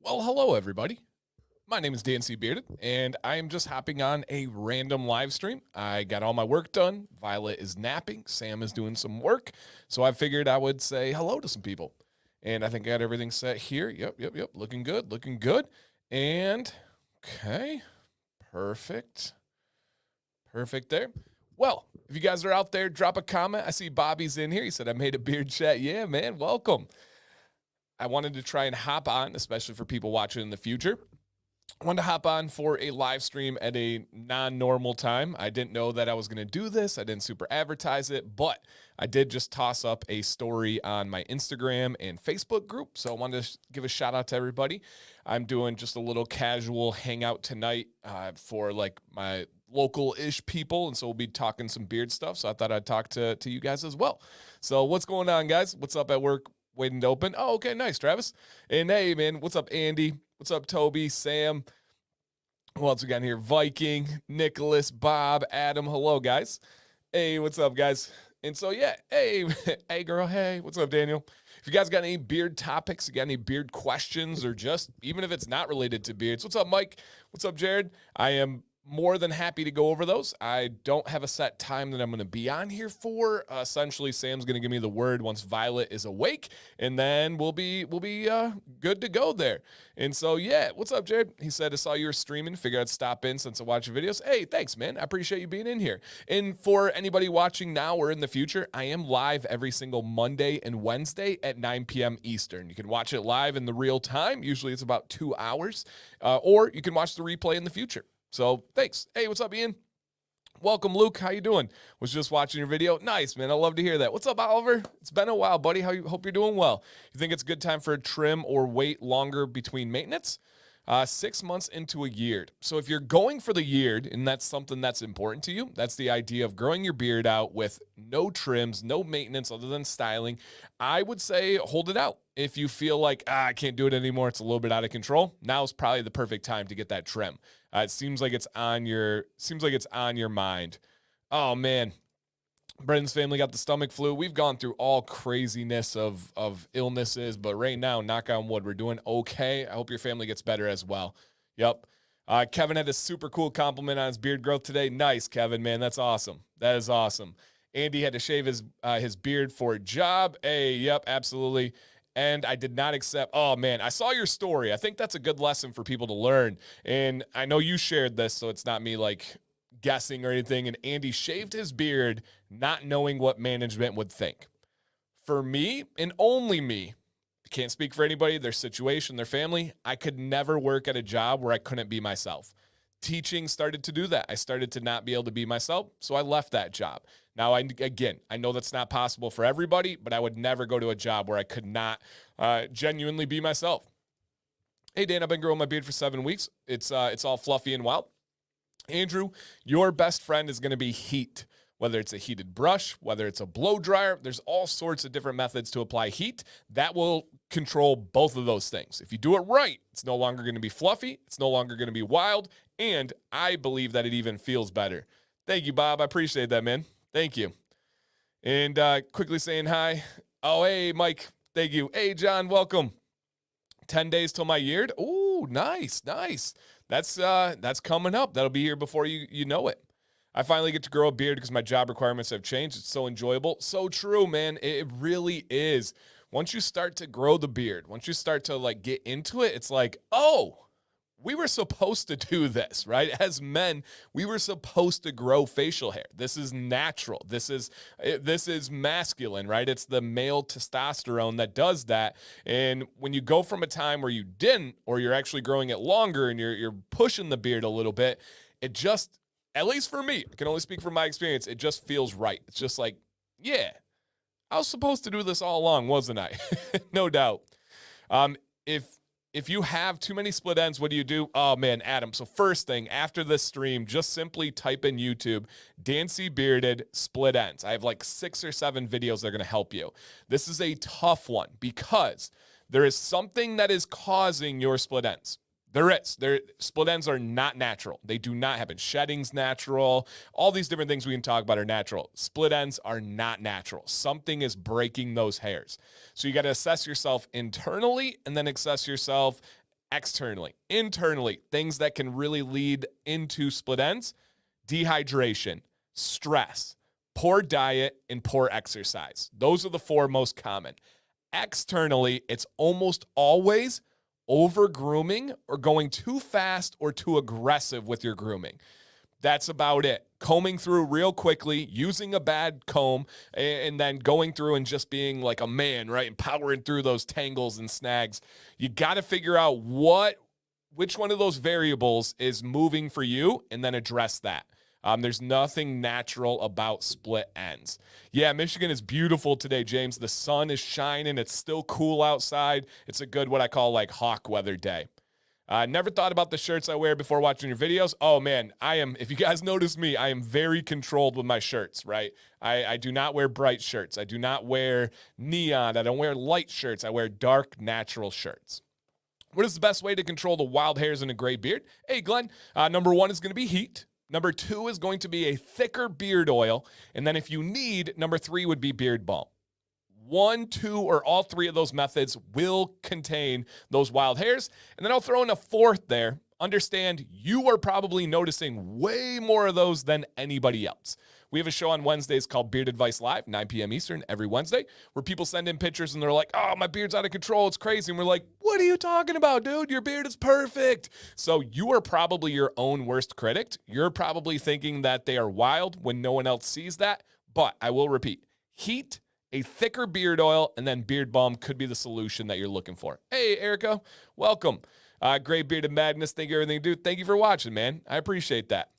Well, hello, everybody. My name is Dan C. Bearded, and I am just hopping on a random live stream. I got all my work done. Violet is napping. Sam is doing some work. So I figured I would say hello to some people. And I think I got everything set here. Yep. Looking good, looking good. And, okay, perfect. Perfect there. Well, if you guys are out there, drop a comment. I see Bobby's in here. He said, I made a beard chat. Yeah, man, welcome. I wanted to try and hop on, especially for people watching in the future. I wanted to hop on for a live stream at a non-normal time. I didn't know that I was going to do this. I didn't super advertise it, but I did just toss up a story on my Instagram and Facebook group. So I wanted to give a shout out to everybody. I'm doing just a little casual hangout tonight for like my local-ish people. And so we'll be talking some beard stuff. So I thought I'd talk to you guys as well. So what's going on, guys? What's up at work? Waiting to open. Oh, okay, nice, Travis. And hey, man, what's up, Andy? What's up, Toby, Sam? Who else we got in here? Viking, Nicholas, Bob, Adam. Hello, guys. Hey, what's up, guys? And so, yeah, hey, hey, girl, hey, what's up, Daniel? If you guys got any beard topics, you got any beard questions, or just even if it's not related to beards, what's up, Mike? What's up, Jared? I am more than happy to go over those. I don't have a set time that I'm going to be on here for. Essentially, Sam's going to give me the word once Violet is awake, and then we'll be good to go there. And so, yeah, what's up, Jared? He said, I saw you were streaming. Figured I'd stop in since I watch your videos. Hey, thanks, man. I appreciate you being in here. And for anybody watching now or in the future, I am live every single Monday and Wednesday at 9 p.m. Eastern. You can watch it live in the real time. Usually it's about 2 hours, or you can watch the replay in the future. So thanks. Hey, what's up, Ian? Welcome, Luke. How you doing? Was just watching your video. Nice, man. I love to hear that. What's up, Oliver? It's been a while, buddy. Hope you're doing well. You think it's a good time for a trim or wait longer between maintenance? 6 months into a year. So if you're going for the year, and that's something that's important to you, that's the idea of growing your beard out with no trims, no maintenance other than styling, I would say hold it out. If you feel like, I can't do it anymore, it's a little bit out of control, now's probably the perfect time to get that trim. It seems like it's on your mind. Oh man, Brendan's family got the stomach flu. We've gone through all craziness of illnesses, but right now, knock on wood, we're doing okay. I hope your family gets better as well. Yep. Kevin had a super cool compliment on his beard growth today. Nice, Kevin, man. That's awesome. That is awesome. Andy had to shave his beard for a job. Hey, yep, absolutely. And I did not accept. Oh man, I saw your story. I think that's a good lesson for people to learn. And I know you shared this, so it's not me like guessing or anything. And Andy shaved his beard, not knowing what management would think. For me, and only me, I can't speak for anybody, their situation, their family. I could never work at a job where I couldn't be myself. Teaching started to do that. I started to not be able to be myself, so I left that job. Now, I know that's not possible for everybody, but I would never go to a job where I could not genuinely be myself. Hey, Dan, I've been growing my beard for 7 weeks. It's all fluffy and wild. Andrew, your best friend is going to be heat. Whether it's a heated brush, whether it's a blow dryer, there's all sorts of different methods to apply heat that will control both of those things. If you do it right, it's no longer going to be fluffy, it's no longer going to be wild, and I believe that it even feels better. Thank you, Bob. I appreciate that, man. Thank you. And quickly saying hi. Oh, hey, Mike. Thank you. Hey, John, welcome. 10 days till my year. Ooh, nice. That's coming up. That'll be here before you know it. I finally get to grow a beard because my job requirements have changed. It's so enjoyable. So true, man. It really is. Once you start to grow the beard, once you start to like get into it, it's like, oh, we were supposed to do this, right? As men, we were supposed to grow facial hair. This is natural. This is masculine, right? It's the male testosterone that does that. And when you go from a time where you didn't, or you're actually growing it longer and you're pushing the beard a little bit, it just, at least for me, I can only speak from my experience, it just feels right. It's just like, yeah, I was supposed to do this all along, wasn't I? No doubt. If you have too many split ends, what do you do? Oh man, Adam. So first thing, after this stream, just simply type in YouTube, Dancy Bearded split ends. I have like 6 or 7 videos that are going to help you. This is a tough one because there is something that is causing your split ends. Split ends are not natural. They do not happen. Shedding's natural. All these different things we can talk about are natural. Split ends are not natural. Something is breaking those hairs. So you got to assess yourself internally and then assess yourself externally. Internally, things that can really lead into split ends: dehydration, stress, poor diet, and poor exercise. Those are the 4 most common. Externally, it's almost always over grooming or going too fast or too aggressive with your grooming. That's about it. Combing through real quickly, using a bad comb, and then going through and just being like a man, right? And powering through those tangles and snags. You got to figure out which one of those variables is moving for you and then address that. There's nothing natural about split ends. Yeah, Michigan is beautiful today, James. The sun is shining. It's still cool outside. It's a good, what I call like hawk weather day. Never thought about the shirts I wear before watching your videos. Oh man, if you guys notice me, I am very controlled with my shirts, right? I do not wear bright shirts. I do not wear neon. I don't wear light shirts. I wear dark, natural shirts. What is the best way to control the wild hairs in a gray beard? Hey, Glenn, number 1 is going to be heat. Number 2 is going to be a thicker beard oil. And then if you need, number 3 would be beard balm. 1, 2, or all 3 of those methods will contain those wild hairs. And then I'll throw in a 4th there. Understand you are probably noticing way more of those than anybody else. We have a show on Wednesdays called Beard Advice Live, 9 p.m. Eastern every Wednesday, where people send in pictures and they're like, oh, my beard's out of control. It's crazy. And we're like, what are you talking about, dude? Your beard is perfect. So you are probably your own worst critic. You're probably thinking that they are wild when no one else sees that. But I will repeat, heat, a thicker beard oil, and then beard balm could be the solution that you're looking for. Hey, Erica, welcome. Great Bearded Madness. Thank you for everything you do. Thank you for watching, man. I appreciate that.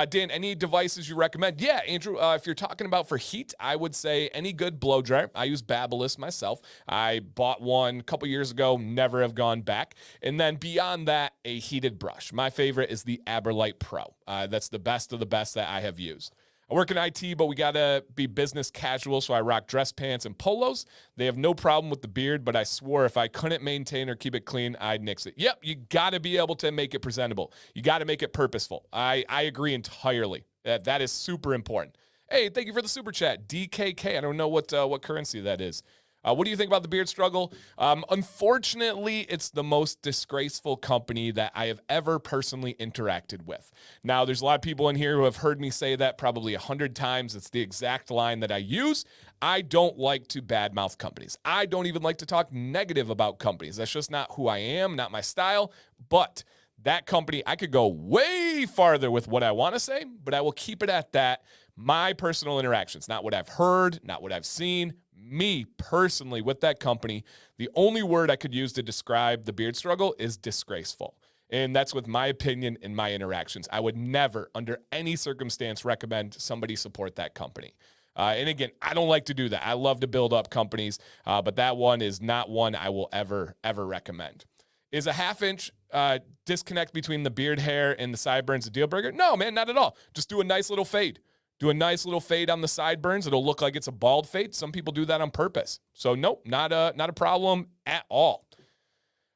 Dan, any devices you recommend? Yeah, Andrew, if you're talking about for heat, I would say any good blow dryer. I use Babyliss myself. I bought one a couple years ago, never have gone back. And then beyond that, a heated brush. My favorite is the Aberlite Pro. That's the best of the best that I have used. I work in IT, but we got to be business casual, so I rock dress pants and polos. They have no problem with the beard, but I swore if I couldn't maintain or keep it clean, I'd nix it. Yep, you got to be able to make it presentable. You got to make it purposeful. I agree entirely. That is super important. Hey, thank you for the super chat. DKK, I don't know what currency that is. What do you think about the beard struggle? Unfortunately, it's the most disgraceful company that I have ever personally interacted with. Now, there's a lot of people in here who have heard me say that probably 100 times. It's the exact line that I use. I don't like to badmouth companies. I don't even like to talk negative about companies. That's just not who I am, not my style. But that company, I could go way farther with what I want to say, but I will keep it at that. My personal interactions, not what I've heard, not what I've seen. Me personally with that company, the only word I could use to describe the beard struggle is disgraceful. And that's with my opinion and my interactions. I would never, under any circumstance, recommend somebody support that company. And again, I don't like to do that. I love to build up companies, but that one is not one I will ever recommend. Is a half-inch disconnect between the beard hair and the sideburns a deal breaker? No, man, not at all. Just do a nice little fade. Do a nice little fade on the sideburns. It'll look like it's a bald fade. Some people do that on purpose. So nope, not a problem at all.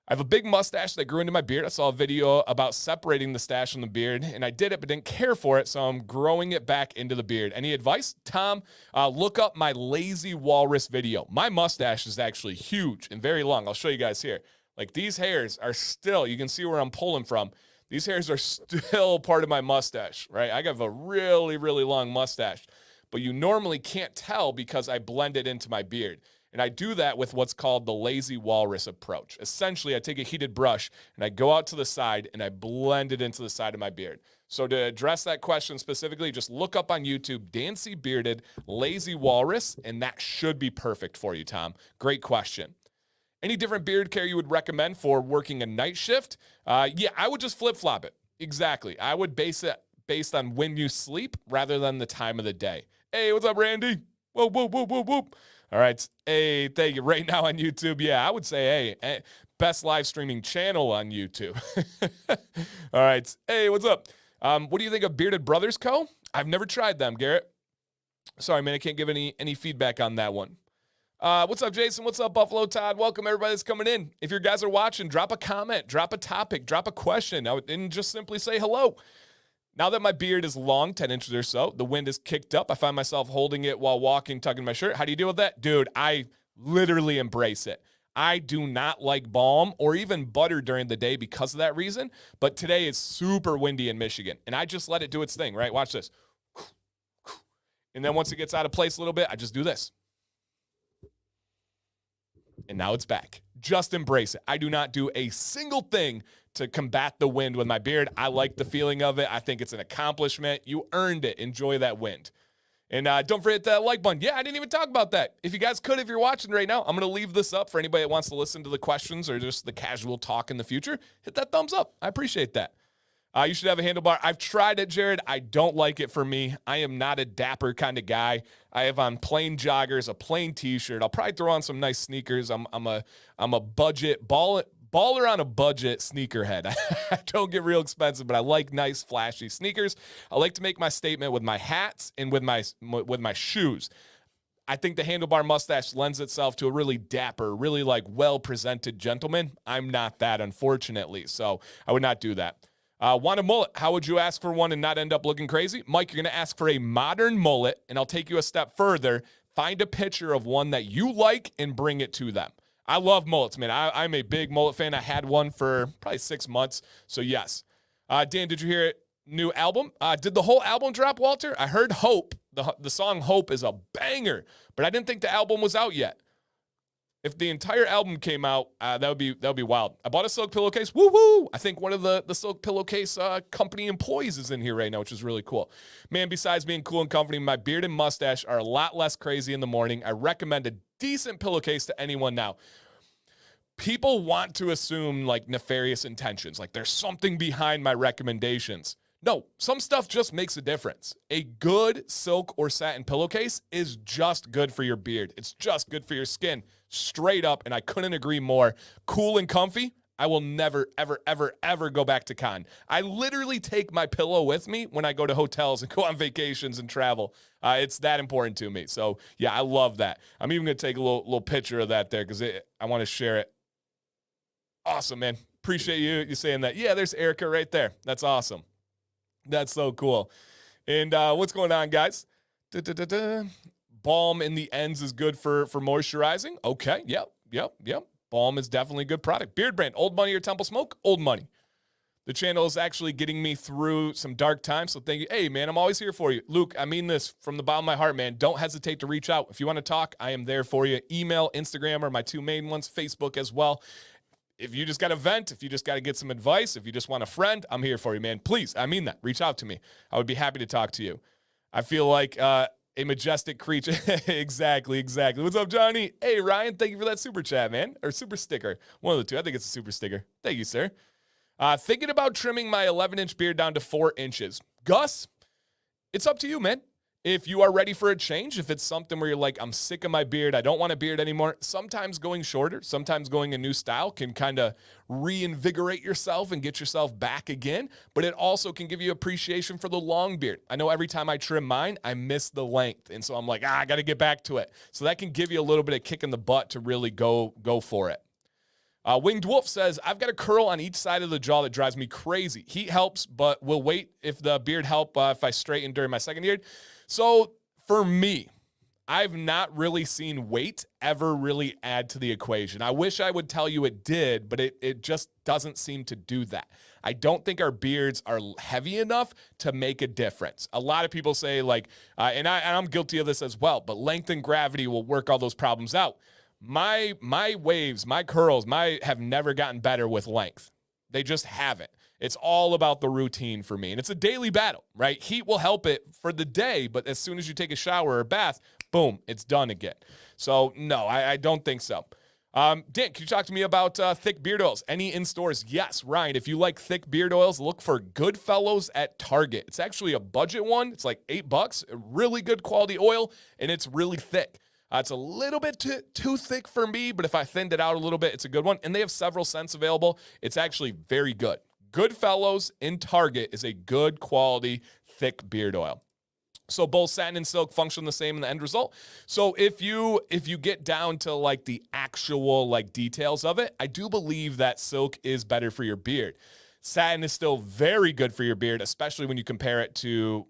I have a big mustache that grew into my beard. I saw a video about separating the stash from the beard, and I did it but didn't care for it, so I'm growing it back into the beard. Any advice? Tom, look up my lazy walrus video. My mustache is actually huge and very long. I'll show you guys here. Like these hairs are still, you can see where I'm pulling from. These hairs are still part of my mustache, right? I have a really, really long mustache, but you normally can't tell because I blend it into my beard. And I do that with what's called the lazy walrus approach. Essentially, I take a heated brush and I go out to the side and I blend it into the side of my beard. So to address that question specifically, just look up on YouTube, Dancy Bearded Lazy Walrus, and that should be perfect for you, Tom. Great question. Any different beard care you would recommend for working a night shift? Yeah, I would just flip-flop it. Exactly. I would base it based on when you sleep rather than the time of the day. Hey, what's up, Randy? Whoop, whoop, whoop, whoop, whoop. All right. Hey, thank you. Right now on YouTube, yeah, I would say, hey, best live streaming channel on YouTube. All right. Hey, what's up? What do you think of Bearded Brothers Co.? I've never tried them, Garrett. Sorry, man, I can't give any feedback on that one. What's up, Jason? What's up, Buffalo Todd? Welcome, everybody that's coming in. If you guys are watching, drop a comment, drop a topic, drop a question, and just simply say hello. Now that my beard is long, 10 inches or so, the wind is kicked up. I find myself holding it while walking, tugging my shirt. How do you deal with that? Dude, I literally embrace it. I do not like balm or even butter during the day because of that reason. But today is super windy in Michigan, and I just let it do its thing, right? Watch this. And then once it gets out of place a little bit, I just do this. And now it's back. Just embrace it. I do not do a single thing to combat the wind with my beard. I like the feeling of it. I think it's an accomplishment. You earned it. Enjoy that wind. And don't forget that like button. Yeah, I didn't even talk about that. If you guys could, if you're watching right now, I'm going to leave this up for anybody that wants to listen to the questions or just the casual talk in the future. Hit that thumbs up. I appreciate that. You should have a handlebar. I've tried it, Jared. I don't like it for me. I am not a dapper kind of guy. I have on plain joggers, a plain t-shirt. I'll probably throw on some nice sneakers. I'm a budget baller on a budget sneakerhead. I don't get real expensive, but I like nice, flashy sneakers. I like to make my statement with my hats and with my shoes. I think the handlebar mustache lends itself to a really dapper, really like well-presented gentleman. I'm not that, unfortunately, so I would not do that. Want a mullet? How would you ask for one and not end up looking crazy? Mike, you're going to ask for a modern mullet, and I'll take you a step further. Find a picture of one that you like and bring it to them. I love mullets, man. I'm a big mullet fan. I had one for probably 6 months, so yes. Dan, did you hear it? New album? Did the whole album drop, Walter? I heard Hope. The song Hope is a banger, but I didn't think the album was out yet. If the entire album came out, that would be wild. I bought a silk pillowcase. Woo-hoo! I think one of the silk pillowcase company employees is in here right now, which is really cool. Man, besides being cool and comforting, my beard and mustache are a lot less crazy in the morning. I recommend a decent pillowcase to anyone now. People want to assume like nefarious intentions, like there's something behind my recommendations. No, some stuff just makes a difference. A good silk or satin pillowcase is just good for your beard. It's just good for your skin, straight up, and I couldn't agree more. Cool and comfy. I will never, ever, ever, ever go back to con. I literally take my pillow with me when I go to hotels and go on vacations and travel. It's that important to me. So, yeah, I love that. I'm even going to take a little picture of that there because I want to share it. Awesome, man. Appreciate you saying that. Yeah, there's Erica right there. That's awesome. That's so cool. And what's going on, guys? Balm in the ends is good for moisturizing. Okay, yep. Balm is definitely a good product. Beard brand, Old Money or Temple Smoke? Old Money. The channel is actually getting me through some dark times, so thank you. Hey, man, I'm always here for you. Luke, I mean this from the bottom of my heart, man. Don't hesitate to reach out. If you want to talk, I am there for you. Email, Instagram are my two main ones, Facebook as well. If you just got a vent, if you just got to get some advice, if you just want a friend, I'm here for you, man. Please, I mean that. Reach out to me. I would be happy to talk to you. I feel like a majestic creature. Exactly. What's up, Johnny? Hey, Ryan, thank you for that super chat, man. Or super sticker. One of the two. I think it's a super sticker. Thank you, sir. Thinking about trimming my 11-inch beard down to 4 inches. Gus, it's up to you, man. If you are ready for a change, if it's something where you're like, I'm sick of my beard, I don't want a beard anymore, sometimes going shorter, sometimes going a new style can kind of reinvigorate yourself and get yourself back again, but it also can give you appreciation for the long beard. I know every time I trim mine, I miss the length, and so I'm like, I got to get back to it. So that can give you a little bit of kick in the butt to really go for it. Winged Wolf says, I've got a curl on each side of the jaw that drives me crazy. Heat helps, but will wait if the beard help if I straighten during my second year. So for me, I've not really seen weight ever really add to the equation. I wish I would tell you it did, but it just doesn't seem to do that. I don't think our beards are heavy enough to make a difference. A lot of people say like, and I'm guilty of this as well, but length and gravity will work all those problems out. My waves, my curls, have never gotten better with length. They just haven't. It's all about the routine for me. And it's a daily battle, right? Heat will help it for the day, but as soon as you take a shower or a bath, boom, it's done again. So no, I don't think so. Dan, can you talk to me about thick beard oils? Any in stores? Yes, Ryan, if you like thick beard oils, look for Goodfellows at Target. It's actually a budget one. It's like $8, a really good quality oil, and it's really thick. It's a little bit too thick for me, but if I thinned it out a little bit, it's a good one. And they have several scents available. It's actually very good. Goodfellows in Target is a good quality thick beard oil. So both satin and silk function the same in the end result. So if you get down to like the actual like details of it, I do believe that silk is better for your beard. Satin is still very good for your beard, especially when you compare it to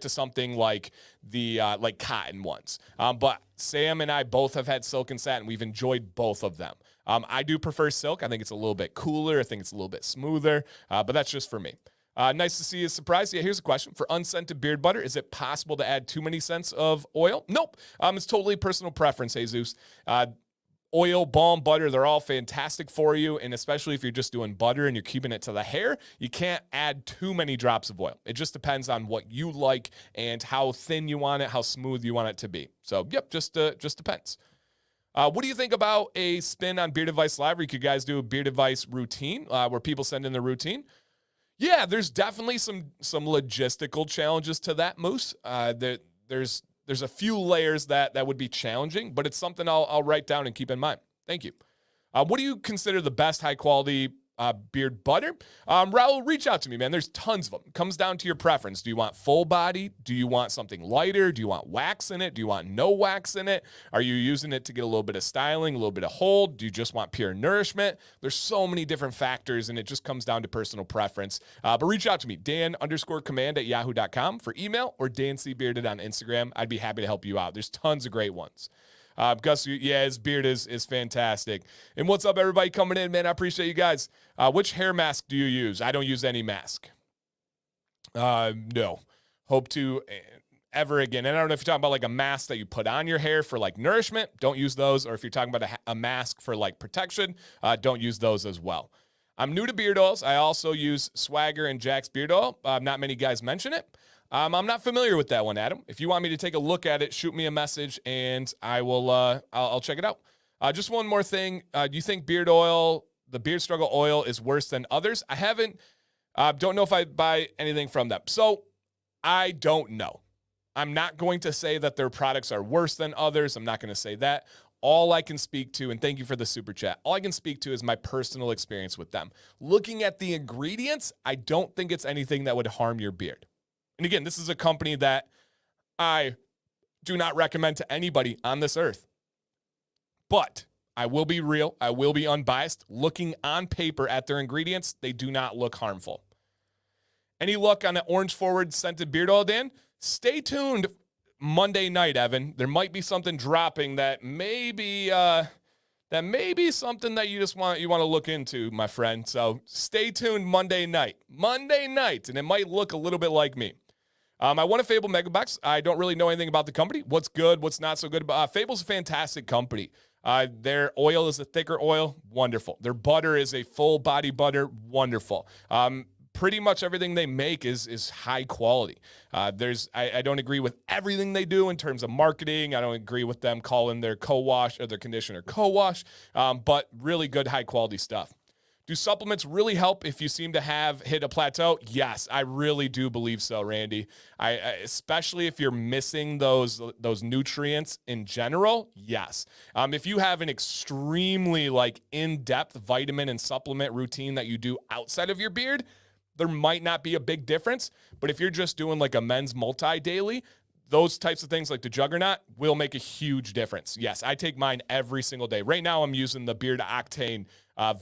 something like the like cotton ones. But Sam and I both have had silk and satin. We've enjoyed both of them. I do prefer silk. I think it's a little bit cooler. I think it's a little bit smoother, but that's just for me. Nice to see you surprised. Yeah, here's a question. For unscented beard butter, is it possible to add too many scents of oil? Nope. It's totally personal preference, Jesus. Oil, balm, butter, they're all fantastic for you. And especially if you're just doing butter and you're keeping it to the hair, you can't add too many drops of oil. It just depends on what you like and how thin you want it, how smooth you want it to be. So, yep, just depends. What do you think about a spin on Beard Advice Live where you could guys do a Beard Advice routine where people send in their routine? Yeah, there's definitely some logistical challenges to that, Moose. There's a few layers that would be challenging, but it's something I'll write down and keep in mind. Thank you. What do you consider the best high quality beard butter? Raul, reach out to me, man. There's tons of them. It comes down to your preference. Do you want full body? Do you want something lighter? Do you want wax in it? Do you want no wax in it? Are you using it to get a little bit of styling, a little bit of hold? Do you just want pure nourishment? There's so many different factors, and it just comes down to personal preference. But reach out to me, Dan_command@yahoo.com for email, or Dan C. Bearded on Instagram. I'd be happy to help you out. There's tons of great ones. Gus, yeah, his beard is fantastic. And what's up, everybody coming in, man? I appreciate you guys. Which hair mask do you use? I don't use any mask. No. Hope to ever again. And I don't know if you're talking about like a mask that you put on your hair for like nourishment. Don't use those. Or if you're talking about a mask for like protection, don't use those as well. I'm new to beard oils. I also use Swagger and Jack's beard oil. Not many guys mention it. I'm not familiar with that one, Adam. If you want me to take a look at it, shoot me a message and I will. I'll check it out. Just one more thing. Do you think beard oil, the Beard Struggle oil, is worse than others? I haven't. Don't know if I buy anything from them, so I don't know. I'm not going to say that their products are worse than others. I'm not going to say that. All I can speak to, and thank you for the super chat, all I can speak to is my personal experience with them. Looking at the ingredients, I don't think it's anything that would harm your beard. And again, this is a company that I do not recommend to anybody on this earth. But I will be real. I will be unbiased. Looking on paper at their ingredients, they do not look harmful. Any luck on an orange forward scented beard oil, Dan? Stay tuned Monday night, Evan. There might be something dropping that may be something that you want to look into, my friend. So stay tuned Monday night, and it might look a little bit like me. I want a Fable Megabox. I don't really know anything about the company. What's good, what's not so good. Fable's a fantastic company. Their oil is a thicker oil. Wonderful. Their butter is a full body butter. Wonderful. Pretty much everything they make is high quality. I don't agree with everything they do in terms of marketing. I don't agree with them calling their co-wash or their conditioner co-wash, but really good high quality stuff. Do supplements really help if you seem to have hit a plateau? Yes, I really do believe so, Randy. I especially if you're missing those nutrients in general, yes. If you have an extremely in-depth vitamin and supplement routine that you do outside of your beard, there might not be a big difference. But if you're just doing like a men's multi-daily, those types of things like the Juggernaut will make a huge difference. Yes, I take mine every single day. Right now, I'm using the Beard Octane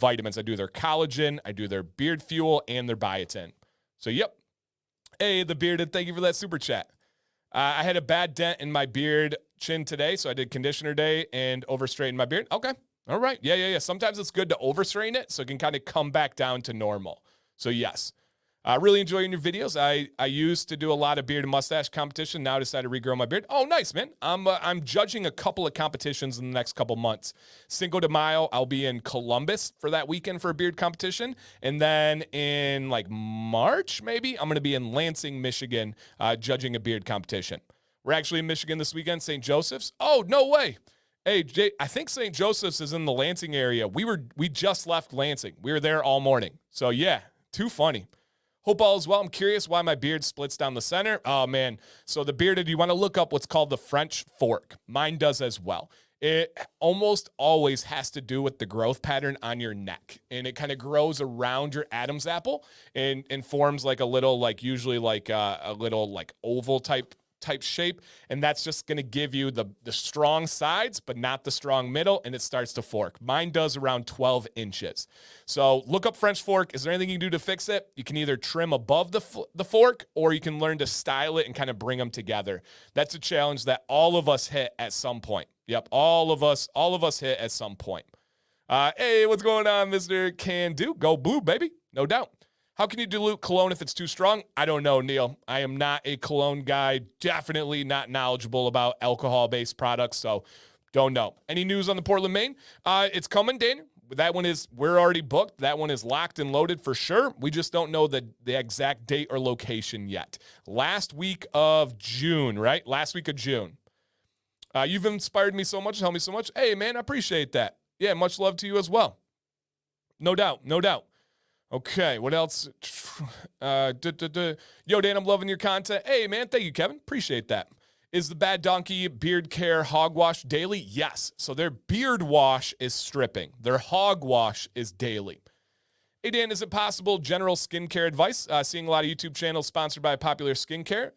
vitamins. I do their collagen, I do their beard fuel, and their biotin. So, yep. Hey, the bearded, thank you for that super chat. I had a bad dent in my beard chin today, so I did conditioner day and over-straightened my beard. Okay. All right. Yeah. Sometimes it's good to over-straighten it so it can kind of come back down to normal. So, yes. Really enjoying your videos. I used to do a lot of beard and mustache competition. Now I decided to regrow my beard. Oh, nice, man. I'm judging a couple of competitions in the next couple months. Cinco de Mayo, I'll be in Columbus for that weekend for a beard competition. And then in March, maybe, I'm going to be in Lansing, Michigan, judging a beard competition. We're actually in Michigan this weekend, St. Joseph's. Oh, no way. Hey, Jay, I think St. Joseph's is in the Lansing area. We just left Lansing. We were there all morning. So, yeah, too funny. Hope all is well. I'm curious why my beard splits down the center. Oh, man. So the bearded, you want to look up what's called the French fork. Mine does as well. It almost always has to do with the growth pattern on your neck. And it kind of grows around your Adam's apple and forms a little, usually a little oval type type shape, and that's just going to give you the strong sides, but not the strong middle, and it starts to fork. Mine does around 12 inches. So look up French fork. Is there anything you can do to fix it? You can either trim above the fork, or you can learn to style it and kind of bring them together. That's a challenge that all of us hit at some point. Yep, all of us hit at some point. Hey, what's going on, Mr. Can Do? Go blue, baby. No doubt. How can you dilute cologne if it's too strong? I don't know, Neil. I am not a cologne guy. Definitely not knowledgeable about alcohol-based products, so don't know. Any news on the Portland, Maine? It's coming, Daniel. That one we're already booked. That one is locked and loaded for sure. We just don't know the exact date or location yet. Last week of June, right? Last week of June. You've inspired me so much, helped me so much. Hey, man, I appreciate that. Yeah, much love to you as well. No doubt, no doubt. Okay, what else? Yo, Dan, I'm loving your content. Hey, man, thank you, Kevin. Appreciate that. Is the Bad Donkey beard care hog wash daily? Yes. So their beard wash is stripping. Their hog wash is daily. Hey, Dan, is it possible general skincare advice? Seeing a lot of YouTube channels sponsored by popular skincare.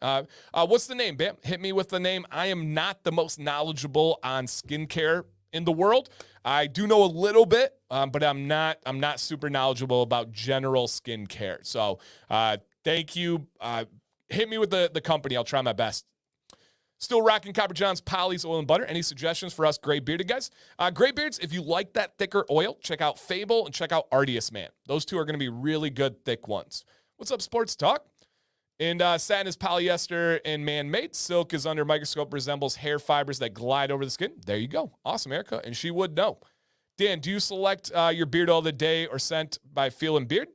What's the name, Bam? Hit me with the name. I am not the most knowledgeable on skincare in the world. I do know a little bit, but I'm not super knowledgeable about general skincare. So thank you. Hit me with the company. I'll try my best. Still rocking Copper John's Polly's Oil and Butter. Any suggestions for us gray bearded guys? Gray beards, if you like that thicker oil, check out Fable and check out Artius Man. Those two are going to be really good, thick ones. What's up, Sports Talk? And satin is polyester and man-made. Silk is under microscope, resembles hair fibers that glide over the skin. There you go. Awesome, Erica. And she would know. Dan, do you select your beard oil of the day or scent by feel and beard?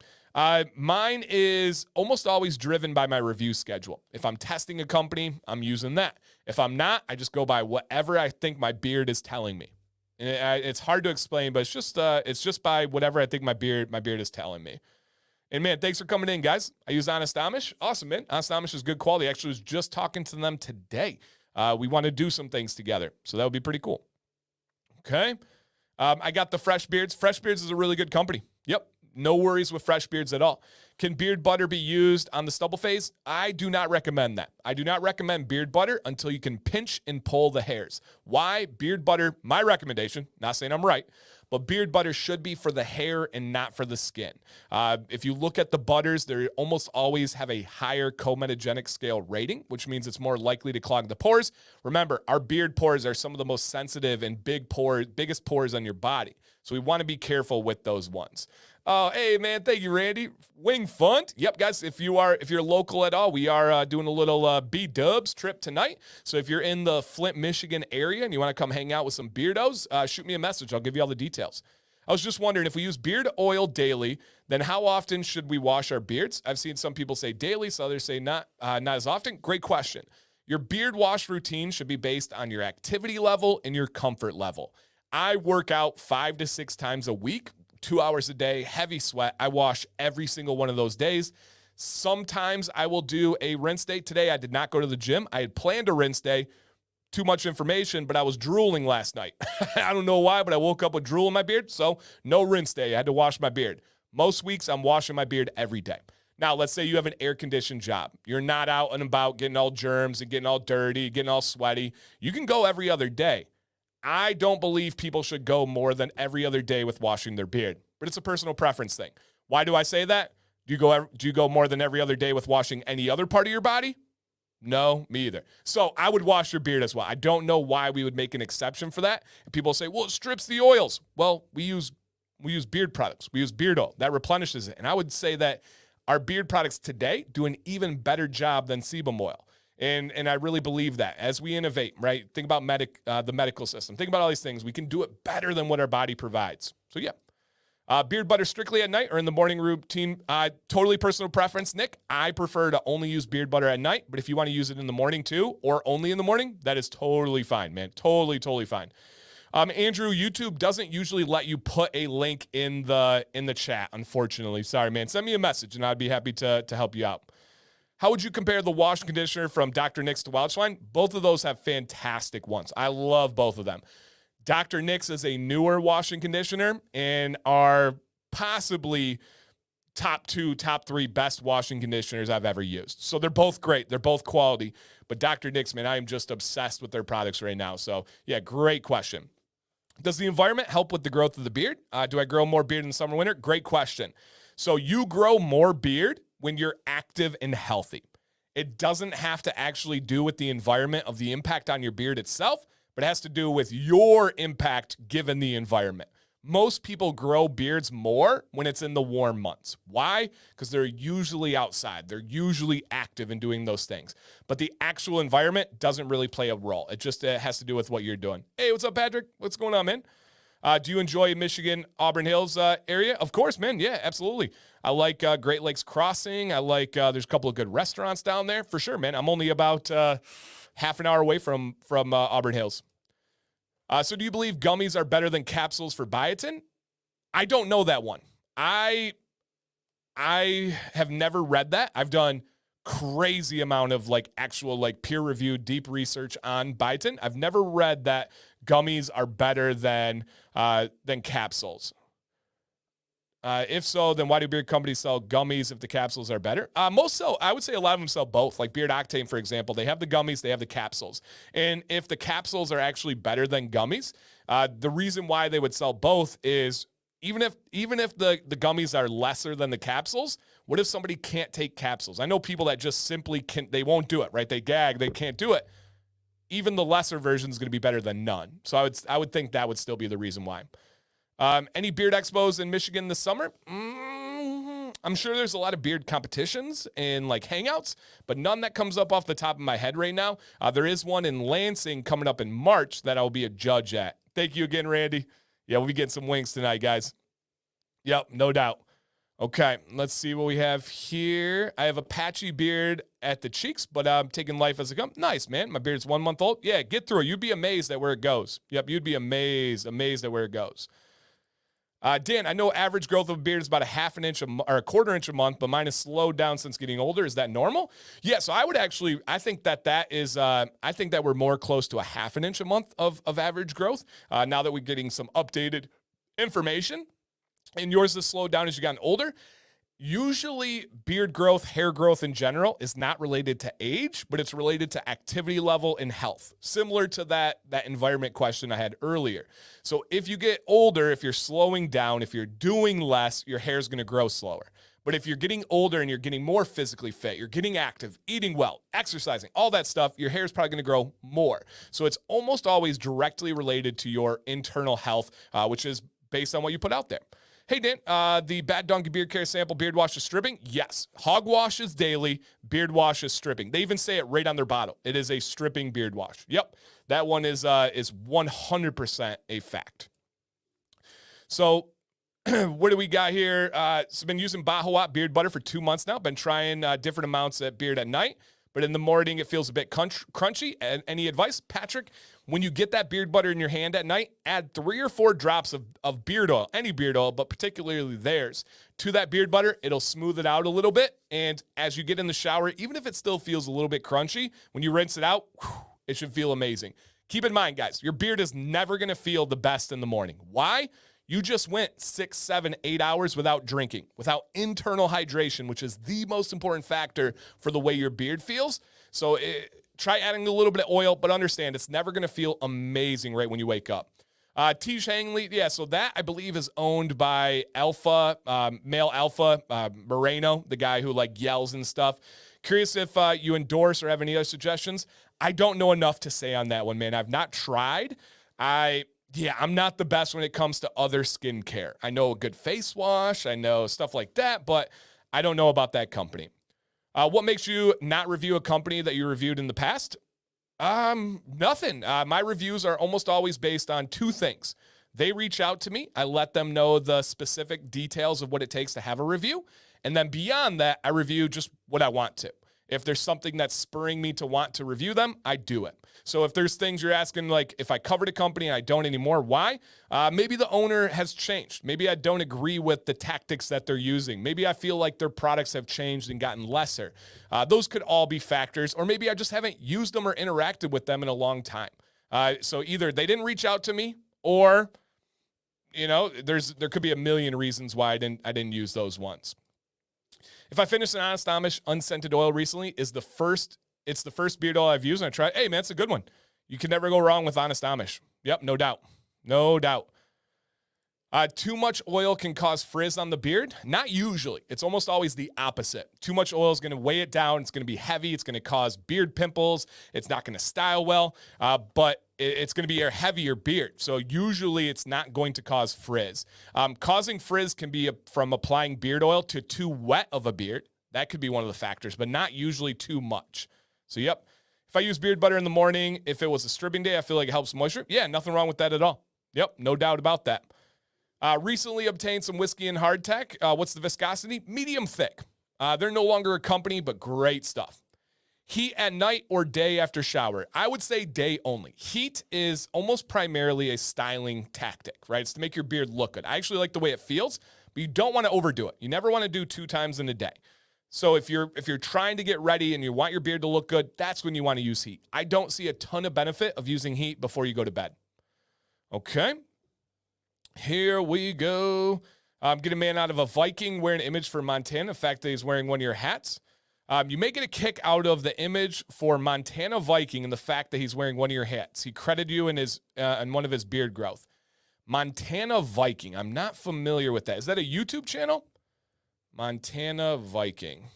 Mine is almost always driven by my review schedule. If I'm testing a company, I'm using that. If I'm not, I just go by whatever I think my beard is telling me. And it's hard to explain, but it's just by whatever I think my beard is telling me. And, man, thanks for coming in, guys. I use Honest Amish. Awesome, man. Honest Amish is good quality. Actually, was just talking to them today. We want to do some things together, so that would be pretty cool. Okay. I got the Fresh Beards. Fresh Beards is a really good company. Yep. No worries with Fresh Beards at all. Can beard butter be used on the stubble phase? I do not recommend that. I do not recommend beard butter until you can pinch and pull the hairs. Why? Beard butter, my recommendation, not saying I'm right, but beard butter should be for the hair and not for the skin. If you look at the butters, they almost always have a higher comedogenic scale rating, which means it's more likely to clog the pores. Remember, our beard pores are some of the most sensitive and biggest pores on your body. So we want to be careful with those ones. Oh, hey, man. Thank you, Randy. Wing Fund. Yep, guys, if you're local at all, we are doing a little B-dubs trip tonight. So if you're in the Flint, Michigan area and you want to come hang out with some beardos, shoot me a message. I'll give you all the details. I was just wondering, if we use beard oil daily, then how often should we wash our beards? I've seen some people say daily, so others say not as often. Great question. Your beard wash routine should be based on your activity level and your comfort level. I work out 5 to 6 times a week. 2 hours a day, heavy sweat. I wash every single one of those days. Sometimes I will do a rinse day. Today, I did not go to the gym. I had planned a rinse day. Too much information, but I was drooling last night. I don't know why, but I woke up with drool in my beard, so no rinse day. I had to wash my beard. Most weeks, I'm washing my beard every day. Now, let's say you have an air-conditioned job. You're not out and about getting all germs and getting all dirty, getting all sweaty. You can go every other day. I don't believe people should go more than every other day with washing their beard, but it's a personal preference thing. Why do I say that? Do you go more than every other day with washing any other part of your body? No, me either. So I would wash your beard as well. I don't know why we would make an exception for that. And people say, well, it strips the oils. Well, we use beard products. We use beard oil. That replenishes it. And I would say that our beard products today do an even better job than sebum oil. And I really believe that as we innovate, right? Think about the medical system. Think about all these things. We can do it better than what our body provides. So yeah. Beard butter strictly at night or in the morning routine? Totally personal preference, Nick. I prefer to only use beard butter at night, but if you want to use it in the morning too, or only in the morning, that is totally fine, man. Totally fine. Andrew, YouTube doesn't usually let you put a link in the chat, unfortunately. Sorry, man. Send me a message and I'd be happy to help you out. How would you compare the wash conditioner from Dr. Nick's to Wildschwein? Both of those have fantastic ones. I love both of them. Dr. Nick's is a newer washing conditioner and are possibly top 2, top 3 best washing conditioners I've ever used. So they're both great. They're both quality. But Dr. Nick's, man, I am just obsessed with their products right now. So yeah, great question. Does the environment help with the growth of the beard? Do I grow more beard in the summer, winter? Great question. So you grow more beard when you're active and healthy. It doesn't have to actually do with the environment of the impact on your beard itself, but it has to do with your impact given the environment. Most people grow beards more when it's in the warm months. Why? Because they're usually outside. They're usually active in doing those things. But the actual environment doesn't really play a role. It just has to do with what you're doing. Hey, what's up, Patrick? What's going on, man? Do you enjoy Michigan, Auburn Hills area? Of course, man. Yeah, absolutely. I like Great Lakes Crossing. I like there's a couple of good restaurants down there for sure, man. I'm only about half an hour away from Auburn Hills. So do you believe gummies are better than capsules for biotin? I don't know that one. I have never read that. I've done crazy amount of like actual like peer-reviewed deep research on biotin. I've never read that gummies are better than capsules. If so, then why do beard companies sell gummies if the capsules are better? Most sell, I would say a lot of them sell both. Like Beard Octane, for example, they have the gummies, they have the capsules. And if the capsules are actually better than gummies, the reason why they would sell both is even if the gummies are lesser than the capsules, what if somebody can't take capsules? I know people that just simply they won't do it, right? They gag, they can't do it. Even the lesser version is going to be better than none. So I would think that would still be the reason why. Any beard expos in Michigan this summer? I'm sure there's a lot of beard competitions and like hangouts, but none that comes up off the top of my head right now. There is one in Lansing coming up in March that I'll be a judge at. Thank you again, Randy. Yeah, we'll be getting some wings tonight, guys. Yep, no doubt. Okay, let's see what we have here. I have a patchy beard at the cheeks, but I'm taking life as it comes. Nice, man. My beard's 1 month old. Yeah, get through it. You'd be amazed at where it goes. Yep, you'd be amazed at where it goes. Dan, I know average growth of a beard is about a quarter inch a month, but mine has slowed down since getting older. Is that normal? Yeah, so I think that we're more close to a half an inch a month of average growth now that we're getting some updated information. And yours has slowed down as you've gotten older. Usually beard growth, hair growth in general is not related to age, but it's related to activity level and health, similar to that environment question I had earlier. So if you get older, if you're slowing down, if you're doing less, your hair is going to grow slower. But if you're getting older and you're getting more physically fit, you're getting active, eating well, exercising, all that stuff, your hair is probably going to grow more. So it's almost always directly related to your internal health, which is based on what you put out there. Hey, Dan, the Bad Donkey Beard Care Sample beard wash is stripping? Yes. Hog wash is daily. Beard wash is stripping. They even say it right on their bottle. It is a stripping beard wash. Yep. That one is 100% a fact. So what do we got here? So I've been using Bahawat beard butter for 2 months now. Been trying different amounts of beard at night, but in the morning it feels a bit crunchy. And any advice, Patrick? When you get that beard butter in your hand at night, add 3 or 4 drops of beard oil, any beard oil, but particularly theirs, to that beard butter. It'll smooth it out a little bit. And as you get in the shower, even if it still feels a little bit crunchy, when you rinse it out, it should feel amazing. Keep in mind, guys, your beard is never going to feel the best in the morning. Why? You just went 6, 7, 8 hours without drinking, without internal hydration, which is the most important factor for the way your beard feels. So try adding a little bit of oil, but understand it's never going to feel amazing right when you wake up. Tej Hangley, yeah, so that I believe is owned by Male Alpha, Moreno, the guy who like yells and stuff. Curious if you endorse or have any other suggestions. I don't know enough to say on that one, man. I've not tried. I'm not the best when it comes to other skincare. I know a good face wash. I know stuff like that, but I don't know about that company. What makes you not review a company that you reviewed in the past? Nothing. My reviews are almost always based on 2 things. They reach out to me. I let them know the specific details of what it takes to have a review. And then beyond that, I review just what I want to. If there's something that's spurring me to want to review them, I do it. So if there's things you're asking, like if I covered a company and I don't anymore, why? Maybe the owner has changed. Maybe I don't agree with the tactics that they're using. Maybe I feel like their products have changed and gotten lesser. Those could all be factors, or maybe I just haven't used them or interacted with them in a long time. So either they didn't reach out to me, or there could be a million reasons why I didn't use those ones. If I finished an Honest Amish unscented oil recently, it's the first beard oil I've used, and I tried. Hey, man, it's a good one. You can never go wrong with Honest Amish. Yep, no doubt. No doubt. Too much oil can cause frizz on the beard. Not usually. It's almost always the opposite. Too much oil is going to weigh it down. It's going to be heavy. It's going to cause beard pimples. It's not going to style well, but it's going to be a heavier beard. So usually it's not going to cause frizz. Causing frizz can be from applying beard oil to too wet of a beard. That could be one of the factors, but not usually too much. So, yep. If I use beard butter in the morning, if it was a stripping day, I feel like it helps moisture. Yeah, nothing wrong with that at all. Yep, no doubt about that. Recently obtained some whiskey and hardtack. What's the viscosity? Medium thick. They're no longer a company, but great stuff. Heat at night or day after shower? I would say day only. Heat is almost primarily a styling tactic, right? It's to make your beard look good. I actually like the way it feels, but you don't want to overdo it. You never want to do 2 times in a day. So if you're trying to get ready and you want your beard to look good, that's when you want to use heat. I don't see a ton of benefit of using heat before you go to bed. Okay. Here we go. Get a man out of a Viking, wear an image for Montana. The fact that he's wearing one of your hats. You may get a kick out of the image for Montana Viking and the fact that he's wearing one of your hats. He credited you in one of his beard growth. Montana Viking. I'm not familiar with that. Is that a YouTube channel? Montana Viking.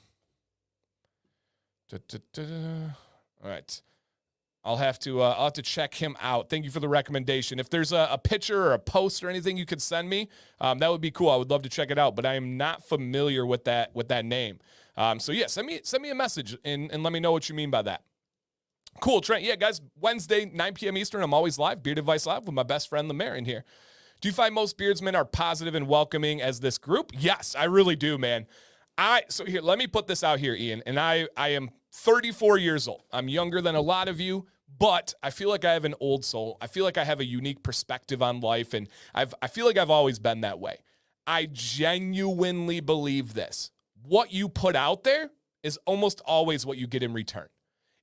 All right. I'll have to check him out. Thank you for the recommendation. If there's a picture or a post or anything you could send me, that would be cool. I would love to check it out, but I am not familiar with that name. So yeah, send me a message and let me know what you mean by that. Cool, Trent. Yeah, guys, Wednesday, 9 p.m. Eastern, I'm always live, Beard Advice Live with my best friend, Lemarian here. Do you find most beardsmen are positive and welcoming as this group? Yes, I really do, man. So here, let me put this out here, Ian, and I am 34 years old. I'm younger than a lot of you, but I feel like I have an old soul. I feel like I have a unique perspective on life, and I feel like I've always been that way. I genuinely believe this. What you put out there is almost always what you get in return.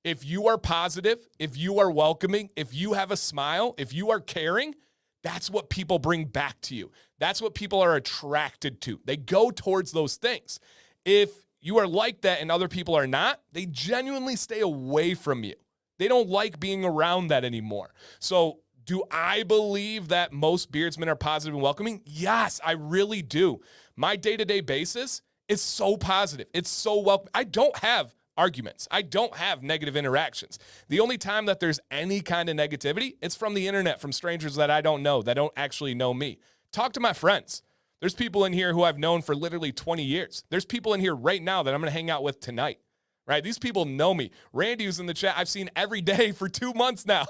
If you are positive, if you are welcoming, if you have a smile, if you are caring, that's what people bring back to you. That's what people are attracted to. They go towards those things. If you are like that and other people are not, they genuinely stay away from you. They don't like being around that anymore. So do I believe that most beardsmen are positive and welcoming? Yes, I really do. My day-to-day basis is so positive. It's so welcoming. I don't have arguments. I don't have negative interactions. The only time that there's any kind of negativity, it's from the internet, from strangers that I don't know, that don't actually know me. Talk to my friends. There's people in here who I've known for literally 20 years. There's people in here right now that I'm going to hang out with tonight, right? These people know me. Randy, who's in the chat, I've seen every day for 2 months now.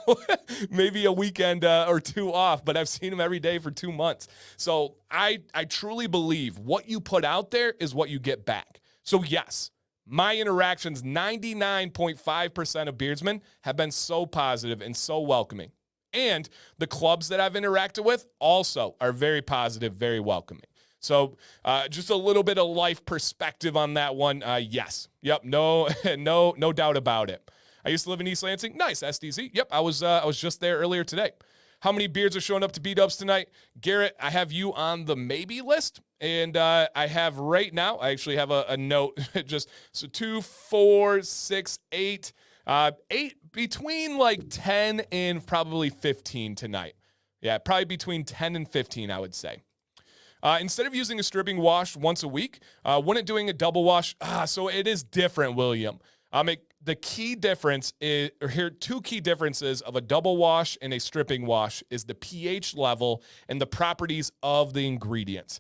Maybe a weekend or 2 off, but I've seen him every day for 2 months. So I truly believe what you put out there is what you get back. So yes, my interactions, 99.5% of beardsmen have been so positive and so welcoming. And the clubs that I've interacted with also are very positive, very welcoming. So just a little bit of life perspective on that one. Yes. Yep. No doubt about it. I used to live in East Lansing. Nice, SDZ. Yep. I was just there earlier today. How many beards are showing up to B-dubs tonight? Garrett, I have you on the maybe list. And I have right now, I actually have a note. Just so 2, 4, 6, 8. 8 between like 10 and probably 15 tonight. Yeah, probably between 10 and 15, I would say. Instead of using a stripping wash once a week, wouldn't doing a double wash? So it is different, William. The key difference is, or here, 2 key differences of a double wash and a stripping wash is the pH level and the properties of the ingredients.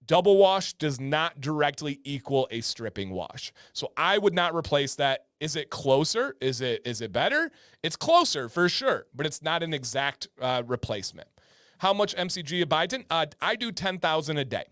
Double wash does not directly equal a stripping wash. So I would not replace that. Is it closer? Is it better? It's closer for sure, but it's not an exact replacement. How much MCG of Biotin? I do 10,000 a day.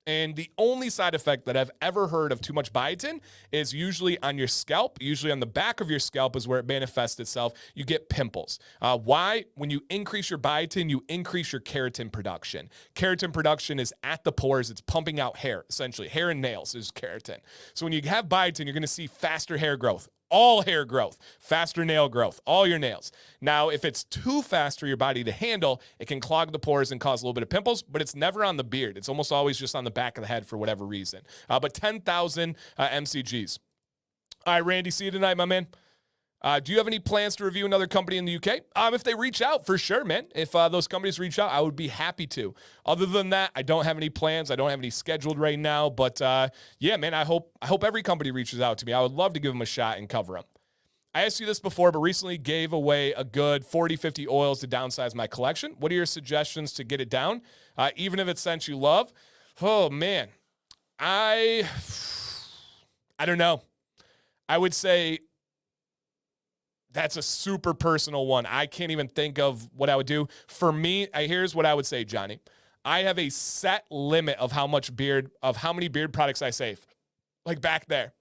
And the only side effect that I've ever heard of too much biotin is usually on your scalp. Usually on the back of your scalp is where it manifests itself. You get pimples. Why? When you increase your biotin, you increase your keratin production. Keratin production is at the pores. It's pumping out hair, essentially. Hair and nails is keratin. So when you have biotin, you're going to see faster hair growth. all hair growth, faster nail growth, all your nails. Now, if it's too fast for your body to handle, it can clog the pores and cause a little bit of pimples, but it's never on the beard. It's almost always just on the back of the head for whatever reason. But 10,000 MCGs. All right, Randy, see you tonight, my man. Do you have any plans to review another company in the UK? If they reach out, for sure, man. If those companies reach out, I would be happy to. Other than that, I don't have any plans. I don't have any scheduled right now. But yeah, man, I hope every company reaches out to me. I would love to give them a shot and cover them. I asked you this before, but recently gave away a good 40, 50 oils to downsize my collection. What are your suggestions to get it down, even if it's scents you love? Oh, man. I don't know. I would say that's a super personal one. I can't even think of what I would do. For me, here's what I would say, Johnny. I have a set limit of how many beard products I save. Like back there.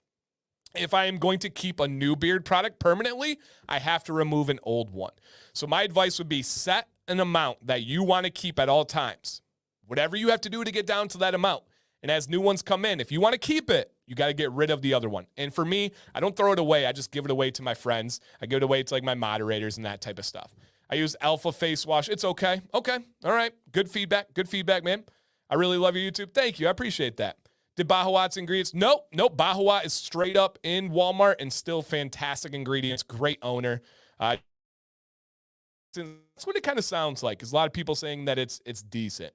If I am going to keep a new beard product permanently, I have to remove an old one. So my advice would be set an amount that you want to keep at all times. Whatever you have to do to get down to that amount. And as new ones come in, if you want to keep it, you got to get rid of the other one. And for me, I don't throw it away. I just give it away to my friends. I give it away to like my moderators and that type of stuff. I use Alpha Face Wash. It's okay. Okay. All right. Good feedback. Good feedback, man. I really love your YouTube. Thank you. I appreciate that. Did Bahawat's ingredients? Nope. Bahawat is straight up in Walmart and still fantastic ingredients. Great owner. That's what it kind of sounds like. Because a lot of people saying that it's decent.